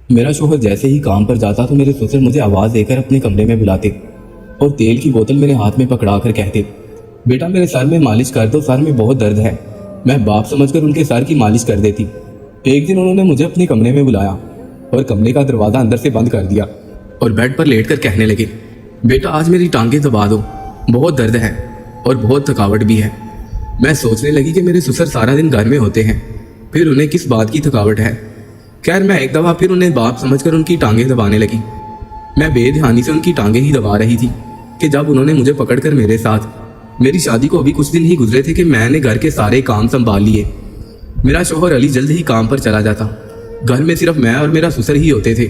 मेरा शौहर जैसे ही काम पर जाता तो मेरे ससुर मुझे आवाज़ देकर अपने कमरे में बुलाते और तेल की बोतल मेरे हाथ में पकड़ा कर कहते, बेटा मेरे सर में मालिश कर दो, सर में बहुत दर्द है। मैं बाप समझकर उनके सर की मालिश कर देती। एक दिन उन्होंने मुझे अपने कमरे में बुलाया और कमरे का दरवाज़ा अंदर से बंद कर दिया और बेड पर लेटकर कहने लगे, बेटा आज मेरी टांगें दबा दो, बहुत दर्द है और बहुत थकावट भी है। मैं सोचने लगी कि मेरे ससुर सारा दिन घर में होते हैं, फिर उन्हें किस बात की थकावट है। खैर मैं एक दफ़ा फिर उन्हें बाप समझकर उनकी टांगें दबाने लगी। मैं बेध्यानी से उनकी टांगें ही दबा रही थी कि जब उन्होंने मुझे पकड़कर मेरे साथ, मेरी शादी को अभी कुछ दिन ही गुजरे थे कि मैंने घर के सारे काम संभाल लिए। मेरा शौहर अली जल्द ही काम पर चला जाता। घर में सिर्फ मैं और मेरा ससुर ही होते थे।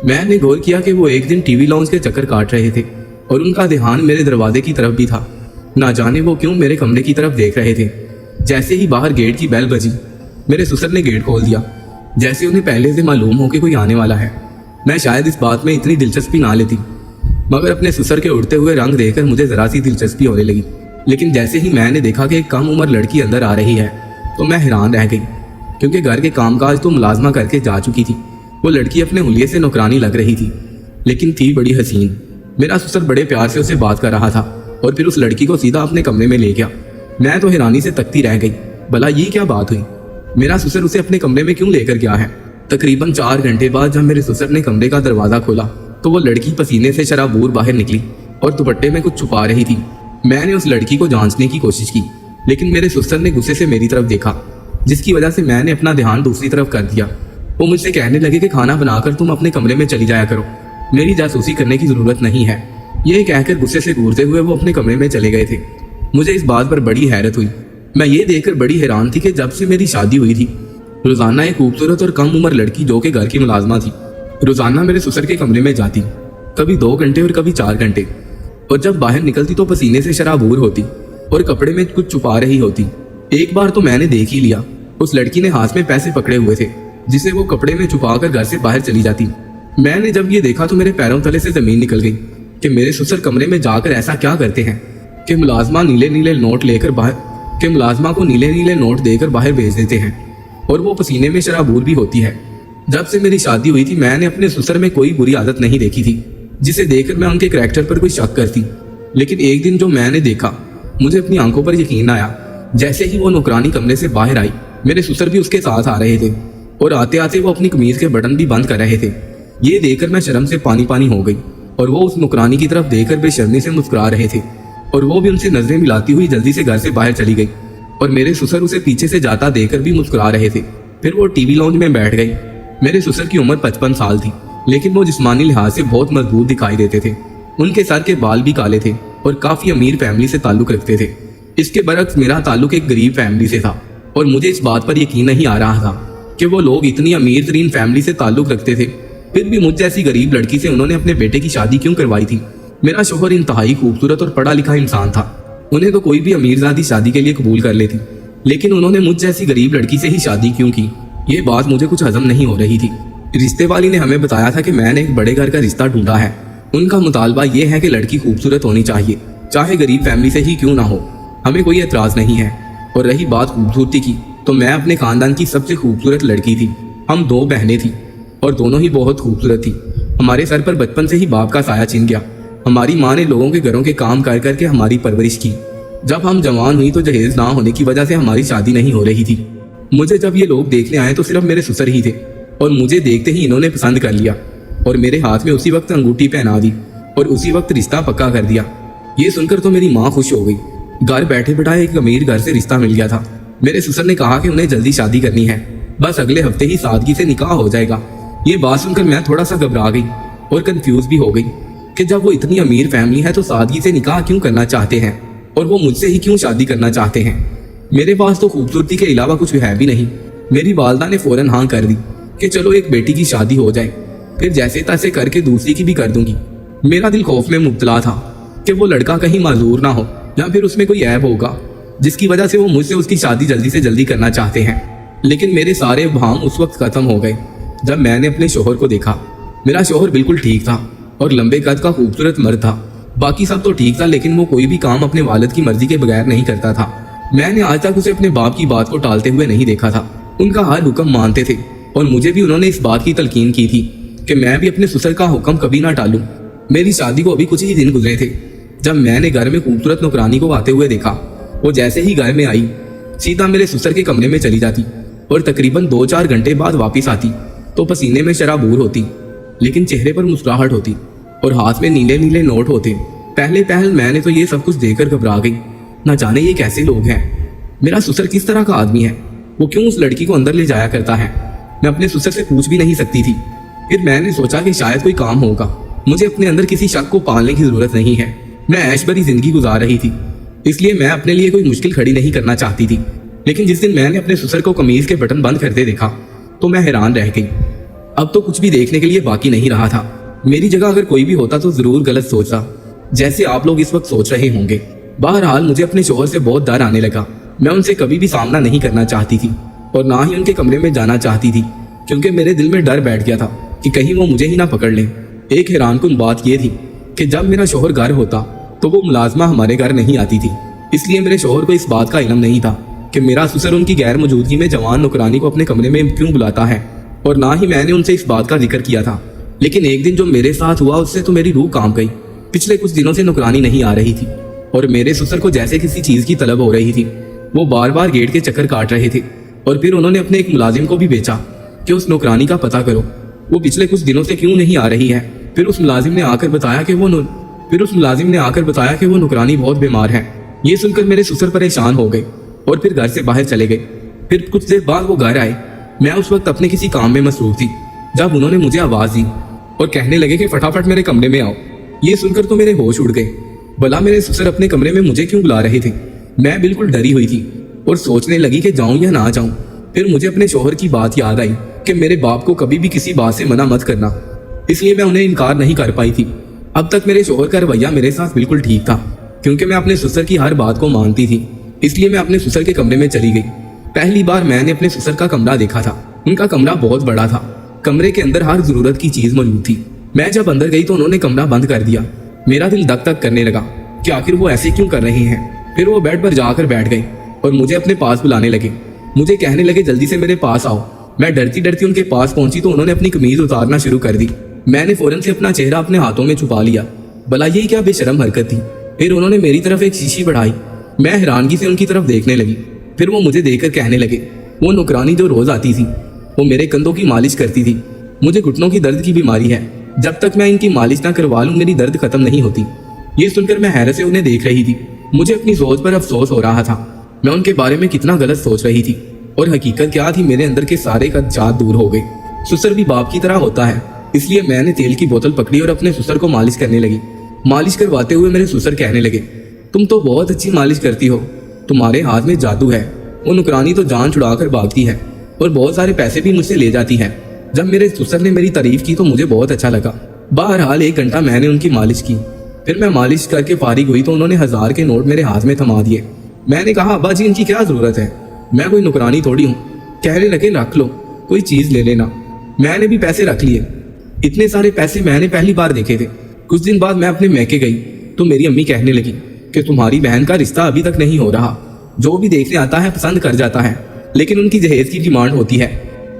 मैंने गौर किया कि वो एक दिन टीवी लॉन्च के चक्कर काट रहे थे और उनका ध्यान मेरे दरवाजे की तरफ भी था। ना जाने वो क्यों मेरे कमरे की तरफ देख रहे थे। जैसे ही बाहर गेट की बेल बजी, मेरे ससुर ने गेट खोल दिया, जैसे उन्हें पहले से मालूम हो कि कोई आने वाला है। मैं शायद इस बात में इतनी दिलचस्पी ना लेती, मगर अपने ससुर के उड़ते हुए रंग देखकर मुझे जरा सी दिलचस्पी होने लगी। लेकिन जैसे ही मैंने देखा कि एक कम उम्र लड़की अंदर आ रही है तो मैं हैरान रह गई, क्योंकि घर के कामकाज तो मुलाजमा करके जा चुकी थी। वो लड़की अपने हुलिये से नौकरानी लग रही थी, लेकिन थी बड़ी हसीन। मेरा ससुर बड़े प्यार से उसे बात कर रहा था और फिर उस लड़की को सीधा अपने कमरे में ले गया। मैं तो हैरानी से तकती रह गई, भला ये क्या बात हुई, मेरा ससुर उसे अपने कमरे में क्यों लेकर गया है। तकरीबन 4 घंटे बाद जब मेरे ससुर ने कमरे का दरवाजा खोला तो वो लड़की पसीने से शराबूर बाहर निकली और दुपट्टे में कुछ छुपा रही थी। मैंने उस लड़की को जांचने की कोशिश की, लेकिन मेरे ससुर ने गुस्से से मेरी तरफ देखा, जिसकी वजह से मैंने अपना ध्यान दूसरी तरफ कर दिया। वो मुझसे कहने लगे कि खाना बनाकर तुम अपने कमरे में चली जाया करो, मेरी जासूसी करने की जरूरत नहीं है। ये कहकर गुस्से से घूरते हुए वो अपने कमरे में चले गए थे। मुझे इस बात पर बड़ी हैरत हुई। मैं ये देखकर बड़ी हैरान थी कि जब से मेरी शादी हुई थी, रोजाना एक खूबसूरत और कम उम्र लड़की जो कि घर की मुलाजमा थी, रोजाना मेरे ससुर के कमरे में जाती, कभी 2 घंटे और कभी 4 घंटे, और जब बाहर निकलती तो पसीने से शराबूर होती और कपड़े में कुछ छुपा रही होती। एक बार तो मैंने देख ही लिया, उस लड़की ने हाथ में पैसे पकड़े हुए थे जिसे वो कपड़े में छुपाकर घर से बाहर चली जाती। मैंने जब ये देखा तो मेरे पैरों तले से जमीन निकल गई कि मेरे ससुर कमरे में जाकर ऐसा क्या करते हैं कि मुलाजमा नीले नीले नोट लेकर बाहर, कि मुलाजमा को नीले नीले नोट देकर बाहर भेज देते हैं और वो पसीने में शराबूर भी होती है। जब से मेरी शादी हुई थी मैंने अपने ससुर में कोई बुरी आदत नहीं देखी थी जिसे देखकर मैं उनके करैक्टर पर कोई शक करती। लेकिन एक दिन जो मैंने देखा, मुझे अपनी आंखों पर यकीन आया। जैसे ही वो नौकरानी कमरे से बाहर आई, मेरे ससुर भी उसके साथ आ रहे थे और आते आते वो अपनी कमीज के बटन भी बंद कर रहे थे। ये देखकर मैं शर्म से पानी पानी हो गई और वो उस नौकरानी की तरफ देखकर बेशर्मी से मुस्कुरा रहे थे और वो भी उनसे नजरें मिलाती हुई जल्दी से घर से बाहर चली गई और मेरे ससुर उसे पीछे से जाता देखकर भी मुस्कुरा रहे थे। फिर वो टीवी लॉन्च में बैठ गई। मेरे ससुर की उम्र 55 साल थी, लेकिन वो जिस्मानी लिहाज से बहुत मजबूत दिखाई देते थे। उनके सर के बाल भी काले थे और काफी अमीर फैमिली से ताल्लुक रखते थे। इसके बरक्स मेरा ताल्लुक एक गरीब फैमिली से था और मुझे इस बात पर यकीन नहीं आ रहा था कि वो लोग इतनी अमीर तरीन फैमिली से ताल्लुक रखते थे, फिर भी मुझ जैसी गरीब लड़की से उन्होंने अपने बेटे की शादी क्यों करवाई थी। मेरा शौहर इंतहाई खूबसूरत और पढ़ा लिखा इंसान था, उन्हें तो कोई भी अमीरजादी शादी के लिए कबूल कर लेती, लेकिन उन्होंने मुझ जैसी गरीब लड़की से ही शादी क्यों की, ये बात मुझे कुछ हजम नहीं हो रही थी। रिश्ते वाली ने हमें बताया था कि मैंने एक बड़े घर का रिश्ता ढूंढा है। उनका मुतालबा ये है कि लड़की खूबसूरत होनी चाहिए, चाहे गरीब फैमिली से ही क्यों ना हो, हमें कोई एतराज नहीं है। और रही बात खूबसूरती की, तो मैं अपने खानदान की सबसे खूबसूरत लड़की थी। हम 2 बहनें थी और दोनों ही बहुत खूबसूरत थी। हमारे सर पर बचपन से ही बाप का साया छिन गया। हमारी माँ ने लोगों के घरों के काम कर करके हमारी परवरिश की। जब हम जवान हुई तो जहेज ना होने की वजह से हमारी शादी नहीं हो रही थी। मुझे जब ये लोग देखने आए तो सिर्फ मेरे ससुर ही थे और मुझे देखते ही इन्होंने पसंद कर लिया और मेरे हाथ में उसी वक्त अंगूठी पहना दी और उसी वक्त रिश्ता पक्का कर दिया। ये सुनकर तो मेरी माँ खुश हो गई। घर बैठे बैठाए एक अमीर घर से रिश्ता मिल गया था। मेरे ससुर ने कहा कि उन्हें जल्दी शादी करनी है, बस अगले हफ्ते ही सादगी से निकाह हो जाएगा। ये बात सुनकर मैं थोड़ा सा घबरा गई और कंफ्यूज भी हो गई कि जब वो इतनी अमीर फैमिली है तो सादगी से निकाह क्यों करना चाहते हैं और वो मुझसे ही क्यों शादी करना चाहते हैं। मेरे पास तो खूबसूरती के अलावा कुछ है भी नहीं। मेरी वालदा ने फौरन हाँ कर दी कि चलो एक बेटी की शादी हो जाए, फिर जैसे तैसे करके दूसरी की भी कर दूंगी। मेरा दिल खौफ में मुब्तला था कि वो लड़का कहीं माजूर ना हो या फिर उसमें कोई ऐब होगा जिसकी वजह से वो मुझसे उसकी शादी जल्दी से जल्दी करना चाहते हैं। लेकिन मेरे सारे भाम उस वक्त खत्म हो गए जब मैंने अपने शौहर को देखा। मेरा शौहर बिल्कुल ठीक था और लंबे कद का खूबसूरत मर्द था। बाकी सब तो ठीक था, लेकिन वो कोई भी काम अपने वालिद की मर्जी के बगैर नहीं करता था। मैंने आज तक उसे अपने बाप की बात को टालते हुए नहीं देखा था। उनका हर हुक्म मानते थे और मुझे भी उन्होंने इस बात की तलकीन की थी कि मैं भी अपने ससुर का हुक्म कभी ना टालूं। मेरी शादी को अभी कुछ ही दिन गुजरे थे जब मैंने घर में खूबसूरत नौकरानी को आते हुए देखा। वो जैसे ही घर में आई सीधा मेरे ससुर के कमरे में चली जाती और तकरीबन 2-4 घंटे बाद वापस आती तो पसीने में शराबूर होती, लेकिन चेहरे पर मुस्कुराहट होती और हाथ में नीले नीले नोट होते। पहले पहल मैंने तो ये सब कुछ देखकर घबरा गई। ना जाने ये कैसे लोग हैं। मेरा ससुर किस तरह का आदमी है, वो क्यों उस लड़की को अंदर ले जाया करता है। मैं अपने ससुर से पूछ भी नहीं सकती थी। फिर मैंने सोचा कि शायद कोई काम होगा, मुझे अपने अंदर किसी शक को पालने की जरूरत नहीं है। मैं ऐश भरी जिंदगी गुजार रही थी, इसलिए मैं अपने लिए कोई मुश्किल खड़ी नहीं करना चाहती थी। लेकिन जिस दिन मैंने अपने ससुर को कमीज के बटन बंद करते देखा तो मैं हैरान रह गई। अब तो कुछ भी देखने के लिए बाकी नहीं रहा था। मेरी जगह अगर कोई भी होता तो जरूर गलत सोचता, जैसे आप लोग इस वक्त सोच रहे होंगे। बहरहाल मुझे अपने शोहर से बहुत डर आने लगा। मैं उनसे कभी भी सामना नहीं करना चाहती थी और ना ही उनके कमरे में जाना चाहती थी, क्योंकि मेरे दिल में डर बैठ गया था कि कहीं वो मुझे ही ना पकड़ लें। एक हैरानकुन बात यह थी कि जब मेरा शोहर घर होता तो वो मुलाजमा हमारे घर नहीं आती थी, इसलिए मेरे शोहर को इस बात का इल्म नहीं था कि मेरा ससुर उनकी गैर मौजूदगी में जवान नौकरानी को अपने कमरे में क्यों बुलाता है, और ना ही मैंने उनसे इस बात का जिक्र किया था। लेकिन एक दिन जो मेरे साथ हुआ उससे तो मेरी रूह कांप गई। पिछले कुछ दिनों से नौकरानी नहीं आ रही थी और मेरे ससुर को जैसे किसी चीज की तलब हो रही थी। वो बार बार गेट के चक्कर काट रहे थे और फिर उन्होंने अपने एक मुलाजिम को भी बेचा कि उस नौकरानी का पता करो, वो पिछले कुछ दिनों से क्यों नहीं आ रही है। फिर उस मुलाजिम ने आकर बताया कि वो नौकरानी बहुत बीमार है। ये सुनकर मेरे ससुर परेशान हो गए और फिर घर से बाहर चले गए। फिर कुछ देर बाद वो घर आए। मैं उस वक्त अपने किसी काम में मसरूफ थी जब उन्होंने मुझे आवाज दी और कहने लगे कि फटाफट मेरे कमरे में आओ। ये सुनकर तो मेरे होश उड़ गए। भला मेरे ससुर अपने कमरे में मुझे क्यों बुला रहे थे। मैं बिल्कुल डरी हुई थी और सोचने लगी कि जाऊं या ना जाऊं। फिर मुझे अपने शोहर की बात याद आई कि मेरे बाप को कभी भी किसी बात से मना मत करना, इसलिए मैं उन्हें इनकार नहीं कर पाई थी। अब तक मेरे शोहर का रवैया मेरे साथ बिल्कुल ठीक था, क्योंकि मैं अपने ससुर की हर बात को मानती थी। इसलिए मैं अपने ससुर के कमरे में चली गई। पहली बार मैंने अपने ससुर का कमरा देखा था। उनका कमरा बहुत बड़ा था। कमरे के अंदर हर जरूरत की चीज मौजूद थी। मैं जब अंदर गई तो उन्होंने कमरा बंद कर दिया। मेरा दिल धक धक करने लगा कि आखिर वो ऐसे क्यों कर रहे हैं। फिर वो बेड पर जाकर बैठ गई और मुझे अपने पास बुलाने लगे। मुझे कहने लगे जल्दी से मेरे पास आओ। मैं डरती डरती उनके पास पहुंची तो उन्होंने अपनी कमीज उतारना शुरू कर दी। मैंने फौरन से अपना चेहरा अपने हाथों में छुपा लिया। भला ये क्या बेशरम हरकत थी। फिर उन्होंने मेरी तरफ एक शीशी बढ़ाई। मैं हैरानगी से उनकी तरफ देखने लगी। फिर वो मुझे देखकर कहने लगे, वो नौकरानी जो रोज आती थी वो मेरे कंधों की मालिश करती थी। मुझे घुटनों की दर्द की बीमारी है, जब तक मैं इनकी मालिश ना करवा लूं मेरी दर्द खत्म नहीं होती। ये सुनकर मैं हैरत से उन्हें देख रही थी। मुझे अपनी सोच पर अफसोस हो रहा था। मैं उनके बारे में कितना गलत सोच रही थी और हकीकत क्या थी, मेरे अंदर के सारे खदशात दूर हो गए। ससुर भी बाप की तरह होता है, इसलिए मैंने तेल की बोतल पकड़ी और अपने ससुर को मालिश करने लगी। मालिश करवाते हुए मेरे ससुर कहने लगे, तुम तो बहुत अच्छी मालिश करती हो, तुम्हारे हाथ में जादू है। वो नौकरानी तो जान छुड़ाकर भागती है और बहुत सारे पैसे भी मुझसे ले जाती है। जब मेरे ससुर ने मेरी तारीफ की तो मुझे बहुत अच्छा लगा। बहरहाल 1 घंटा मैंने उनकी मालिश की। फिर मैं मालिश करके फारिग हुई तो उन्होंने 1000 के नोट मेरे हाथ में थमा दिए। मैंने कहा, अब्बा जी इनकी क्या जरूरत है, मैं कोई नौकरानी थोड़ी हूँ। कहने लगे, रख लो, कोई चीज ले लेना। मैंने भी पैसे रख लिए। इतने सारे पैसे मैंने पहली बार देखे थे। कुछ दिन बाद मैं अपने मैके गई तो मेरी अम्मी कहने लगी कि तुम्हारी बहन का रिश्ता अभी तक नहीं हो रहा। जो भी देखने आता है पसंद कर जाता है, लेकिन उनकी जहेज की डिमांड होती है।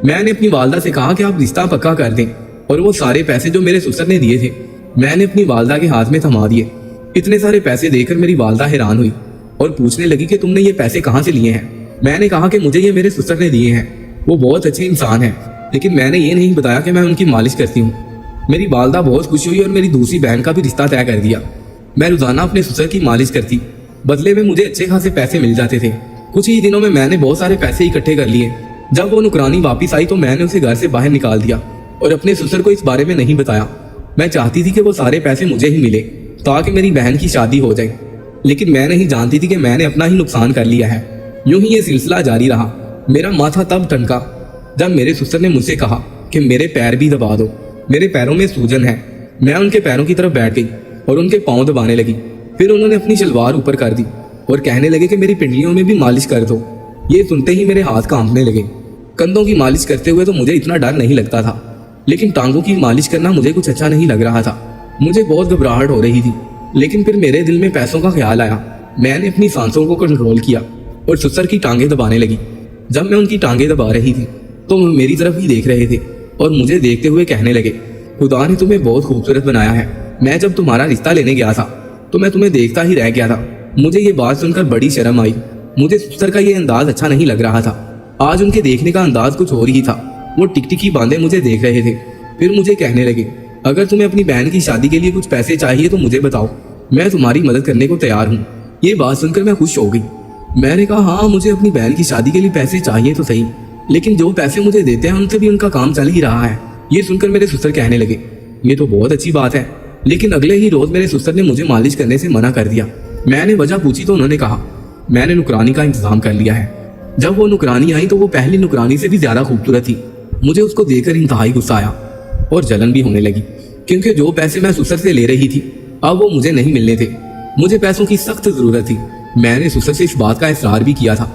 मैंने अपनी वालदा से कहा कि आप रिश्ता पक्का कर दें, और वो सारे पैसे जो मेरे ससुर ने दिए थे मैंने अपनी वालदा के हाथ में थमा दिए। इतने सारे पैसे देखकर मेरी वालदा हैरान हुई और पूछने लगी कि तुमने ये पैसे कहाँ से लिए हैं। मैंने कहा कि मुझे ये मेरे ससुर ने दिए हैं, वो बहुत अच्छे इंसान हैं, लेकिन मैंने ये नहीं बताया कि मैं उनकी मालिश करती हूँ। मेरी वालदा बहुत खुशी हुई और मेरी दूसरी बहन का भी रिश्ता तय कर दिया। मैं रोजाना अपने ससुर की मालिश करती, बदले में मुझे अच्छे खासे पैसे मिल जाते थे। कुछ ही दिनों में मैंने बहुत सारे पैसे इकट्ठे कर लिए। जब वो नौकरानी वापस आई तो मैंने उसे घर से बाहर निकाल दिया और अपने ससुर को इस बारे में नहीं बताया। मैं चाहती थी कि वो सारे पैसे मुझे ही मिले ताकि मेरी बहन की शादी हो जाए, लेकिन मैं नहीं जानती थी कि मैंने अपना ही नुकसान कर लिया है। यूं ही ये सिलसिला जारी रहा। मेरा माथा तब ठनका जब मेरे ससुर ने मुझसे कहा कि मेरे पैर भी दबा दो, मेरे पैरों में सूजन है। मैं उनके पैरों की तरफ बैठ गई और उनके पांव दबाने लगी। फिर उन्होंने अपनी शलवार ऊपर कर दी और कहने लगे कि मेरी पिंडलियों में भी मालिश कर दो। ये सुनते ही मेरे हाथ कांपने लगे। कंधों की मालिश करते हुए तो मुझे इतना डर नहीं लगता था, लेकिन टांगों की मालिश करना मुझे कुछ अच्छा नहीं लग रहा था। मुझे बहुत घबराहट हो रही थी, लेकिन फिर मेरे दिल में पैसों का ख्याल आया। मैंने अपनी सांसों को कंट्रोल किया और ससुर की टांगें दबाने लगी। जब मैं उनकी टांगें दबा रही थी तो वो मेरी तरफ ही देख रहे थे और मुझे देखते हुए कहने लगे खुदा ने तुम्हें बहुत खूबसूरत बनाया है। मैं जब तुम्हारा रिश्ता लेने गया था तो मैं तुम्हें देखता ही रह गया था। मुझे ये बात सुनकर बड़ी शर्म आई। मुझे सुसर का ये अंदाज अच्छा नहीं लग रहा था। आज उनके देखने का अंदाज कुछ और ही था। वो टिकटिकी बांधे मुझे देख रहे थे। फिर मुझे कहने लगे, अगर तुम्हें अपनी बहन की शादी के लिए कुछ पैसे चाहिए तो मुझे बताओ, मैं तुम्हारी मदद करने को तैयार हूँ। ये बात सुनकर मैं खुश हो गई। मैंने कहा, हाँ मुझे अपनी बहन की शादी के लिए पैसे चाहिए तो सही, लेकिन जो पैसे मुझे देते हैं उनसे भी उनका काम चल ही रहा है। ये सुनकर मेरे ससुर कहने लगे, ये तो बहुत अच्छी बात है, लेकिन अगले ही रोज मेरे ससुर ने मुझे मालिश करने से मना कर दिया। मैंने वजह पूछी तो उन्होंने कहा, मैंने नुकरानी का इंतजाम कर लिया है। जब वो नुकरानी आई तो वो पहली नुकरानी से भी ज्यादा खूबसूरत थी। मुझे उसको देखकर इंतहाई गुस्सा आया और जलन भी होने लगी, क्योंकि जो पैसे मैं ससुर से ले रही थी अब वो मुझे नहीं मिलने थे। मुझे पैसों की सख्त जरूरत थी। मैंने ससुर से इस बात का इसरार भी किया था,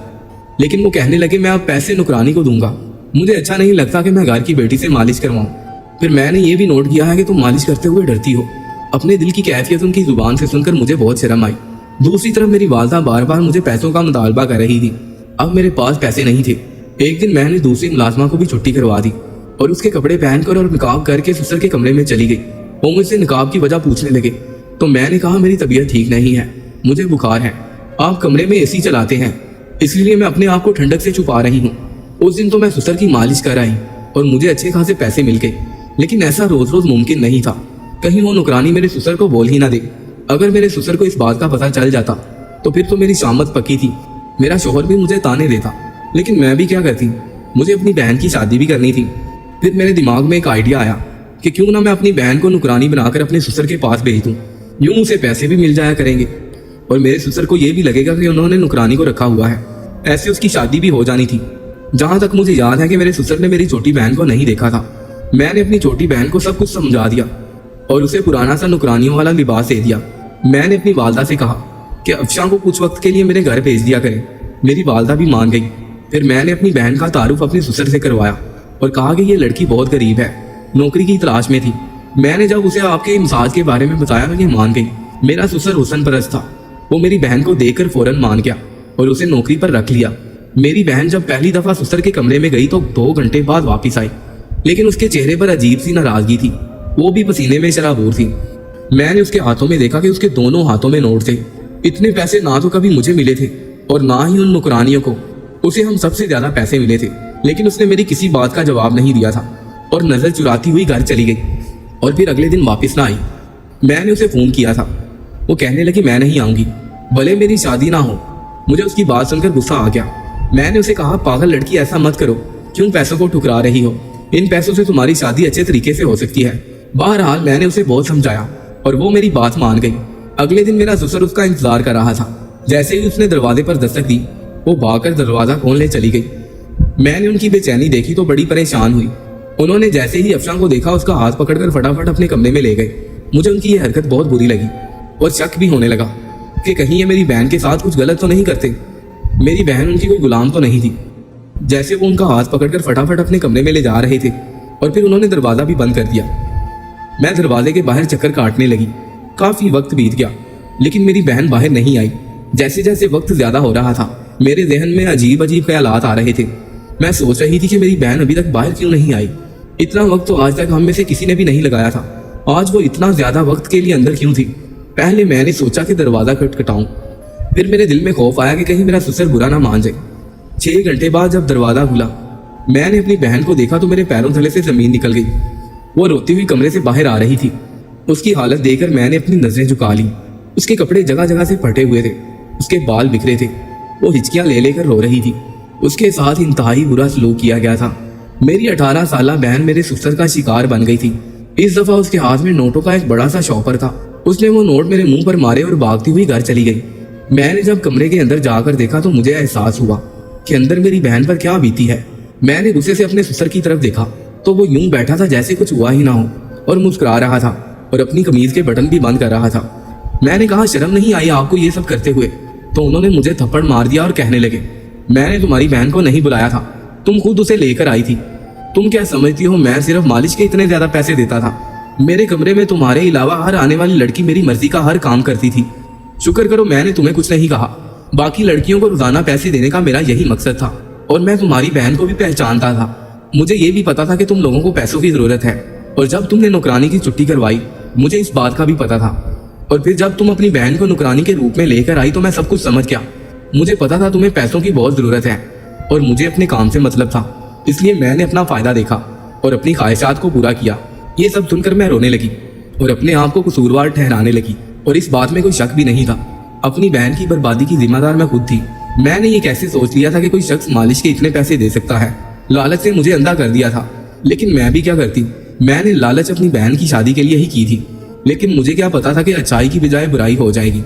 लेकिन वो कहने लगे, मैं अब पैसे नुकरानी को दूंगा। मुझे अच्छा नहीं लगता कि मैं घर की बेटी से मालिश करवाऊं। फिर मैंने ये भी नोट किया है कि तुम मालिश करते हुए डरती हो। अपने दिल की कैफियत उनकी जुबान से सुनकर मुझे बहुत शर्म आई। दूसरी तरफ मेरी वालदा बार बार मुझे पैसों का मुतालबा कर रही थी। अब मेरे पास पैसे नहीं थे। एक दिन मैंने दूसरी मुलाजमा को भी छुट्टी करवा दी और उसके कपड़े पहनकर और निकाब करके ससुर के कमरे में चली गई। वो मुझसे निकाब की वजह पूछने लगे तो मैंने कहा, मेरी तबीयत ठीक नहीं है, मुझे बुखार है। आप कमरे में एसी चलाते हैं, इसलिए मैं अपने आप को ठंडक से छुपा रही हूँ। उस दिन तो मैं ससुर की मालिश कर आई और मुझे अच्छे खासे पैसे मिल गए, लेकिन ऐसा रोज रोज मुमकिन नहीं था। कहीं वो नौकरानी मेरे ससुर को बोल ही ना दे। अगर मेरे ससुर को इस बात का पता चल जाता तो फिर तो मेरी शामत पक्की थी। मेरा शोहर भी मुझे ताने देता, लेकिन मैं भी क्या करती, मुझे अपनी बहन की शादी भी करनी थी। फिर मेरे दिमाग में एक आइडिया आया कि क्यों ना मैं अपनी बहन को नौकरानी बनाकर अपने ससुर के पास भेज दूं। यूं उसे पैसे भी मिल जाया करेंगे और मेरे ससुर को ये भी लगेगा कि उन्होंने नौकरानी को रखा हुआ है। ऐसे उसकी शादी भी हो जानी थी। जहां तक मुझे याद है कि मेरे ससुर ने मेरी छोटी बहन को नहीं देखा था। मैंने अपनी छोटी बहन को सब कुछ समझा दिया और उसे पुराना सा नौकरानियों वाला लिबास दे दिया। मैंने अपनी वालदा से कहा कि अफशा को कुछ वक्त के लिए मेरे घर भेज दिया करे। मेरी वालदा भी मान गई। फिर मैंने अपनी बहन का तारुफ अपने ससुर से करवाया और कहा कि ये लड़की बहुत गरीब है, नौकरी की तलाश में थी। मैंने जब उसे आपके मिजाज के बारे में बताया तो ये मान गई। मेरा ससुर हुस्न परस्त था। वो मेरी बहन को देखकर फौरन मान गया और उसे नौकरी पर रख लिया। मेरी बहन जब पहली दफा ससुर के कमरे में गई तो 2 घंटे बाद वापस आई, लेकिन उसके चेहरे पर अजीब सी नाराजगी थी। वो भी पसीने में शराबूर थी। मैंने उसके हाथों में देखा कि उसके दोनों हाथों में नोट थे। इतने पैसे ना तो कभी मुझे मिले थे और ना ही उन नौकरानियों को। उसे हम सबसे ज्यादा पैसे मिले थे, लेकिन उसने मेरी किसी बात का जवाब नहीं दिया था और नजर चुराती हुई घर चली गई और फिर अगले दिन वापस ना आई। मैंने उसे फोन किया था। वो कहने लगी, मैं नहीं आऊंगी, भले मेरी शादी ना हो। मुझे उसकी बात सुनकर गुस्सा आ गया। मैंने उसे कहा, पागल लड़की, ऐसा मत करो, क्यों पैसों को ठुकरा रही हो? इन पैसों से तुम्हारी शादी अच्छे तरीके से हो सकती है। बहरहाल मैंने उसे बहुत समझाया और वो मेरी बात मान गई। अगले दिन मेरा ससुर उसका इंतजार कर रहा था। जैसे ही उसने दरवाजे पर दस्तक दी, वो भागकर दरवाजा खोलने चली गई। मैंने उनकी बेचैनी देखी तो बड़ी परेशान हुई। उन्होंने जैसे ही अफशा को देखा उसका हाथ पकड़कर फटाफट अपने कमरे में ले गए। मुझे उनकी ये हरकत बहुत बुरी लगी और शक भी होने लगा कि कहीं ये मेरी बहन के साथ कुछ गलत तो नहीं करते। मेरी बहन उनकी कोई गुलाम तो नहीं थी। जैसे वो उनका हाथ पकड़कर फटाफट अपने कमरे में ले जा रहे थे और फिर उन्होंने दरवाजा भी बंद कर दिया। मैं दरवाजे के बाहर चक्कर काटने लगी। काफी वक्त बीत गया, लेकिन मेरी बहन बाहर नहीं आई। जैसे जैसे वक्त ज्यादा हो रहा था, मेरे जहन में अजीब अजीब ख्यालात आ रहे थे। मैं सोच रही थी कि मेरी बहन अभी तक बाहर क्यों नहीं आई। इतना वक्त तो आज तक हम में से किसी ने भी नहीं लगाया था। आज वो इतना ज्यादा वक्त के लिए अंदर क्यों थी? पहले मैंने सोचा कि दरवाजा खटखटाऊं, फिर मेरे दिल में खौफ आया कि कहीं मेरा ससुर बुरा ना मान जाए। 6 घंटे बाद जब दरवाजा खुला, मैंने अपनी बहन को देखा तो मेरे पैरों तले से जमीन निकल गई। वो रोती हुई कमरे से बाहर आ रही थी। उसकी हालत देखकर मैंने अपनी नजरें झुका ली। उसके कपड़े जगह जगह से फटे हुए थे, उसके बाल बिखरे थे। वो हिचकियां ले लेकर रो रही थी। उसके साथ इंतहाई बुरा सलूक किया गया था। मेरी 18 साला बहन मेरे ससुर का शिकार बन गई थी। इस दफा उसके हाथ में नोटों का एक बड़ा सा शॉपर था। उसने वो नोट मेरे मुंह पर मारे और भागती हुई घर चली गई। मैंने जब कमरे के अंदर जाकर देखा तो मुझे एहसास हुआ कि अंदर मेरी बहन पर क्या बीती है। मैंने गुस्से से अपने ससुर की तरफ देखा तो वो यूं बैठा था जैसे कुछ हुआ ही ना हो और मुस्कुरा रहा था और अपनी कमीज के बटन भी बंद कर रहा था। मैंने कहा, शर्म नहीं आई आपको ये सब करते हुए? तो उन्होंने मुझे थप्पड़ मार दिया और कहने लगे, मैंने तुम्हारी बहन को नहीं बुलाया था, तुम खुद उसे लेकर आई थी। तुम क्या समझती हो मैं सिर्फ मालिश के इतने ज्यादा पैसे देता था? मेरे कमरे में तुम्हारे अलावा हर आने वाली लड़की मेरी मर्जी का हर काम करती थी। शुक्र करो मैंने तुम्हें कुछ नहीं कहा। बाकी लड़कियों को रोजाना पैसे देने का मेरा यही मकसद था और मैं तुम्हारी बहन को भी पहचानता था। मुझे ये भी पता था कि तुम लोगों को पैसों की जरूरत है। और जब तुमने नौकरानी की छुट्टी करवाई मुझे इस बात का भी पता था। और फिर जब तुम अपनी बहन को नौकरानी के रूप में लेकर आई तो मैं सब कुछ समझ गया। मुझे पता था तुम्हें पैसों की बहुत जरूरत है और मुझे अपने काम से मतलब था, इसलिए मैंने अपना फायदा देखा और अपनी ख्वाहिशात को पूरा किया। ये सब सुनकर मैं रोने लगी और अपने आप को कसूरवार ठहराने लगी। और इस बात में कोई शक भी नहीं था, अपनी बहन की बर्बादी की जिम्मेदार मैं खुद थी। मैंने ये कैसे सोच लिया था कि कोई शख्स मालिश के इतने पैसे दे सकता है। लालच ने मुझे अंधा कर दिया था, लेकिन मैं भी क्या करती। मैंने लालच अपनी बहन की शादी के लिए ही की थी, लेकिन मुझे क्या पता था कि अच्छाई की बजाय बुराई हो जाएगी।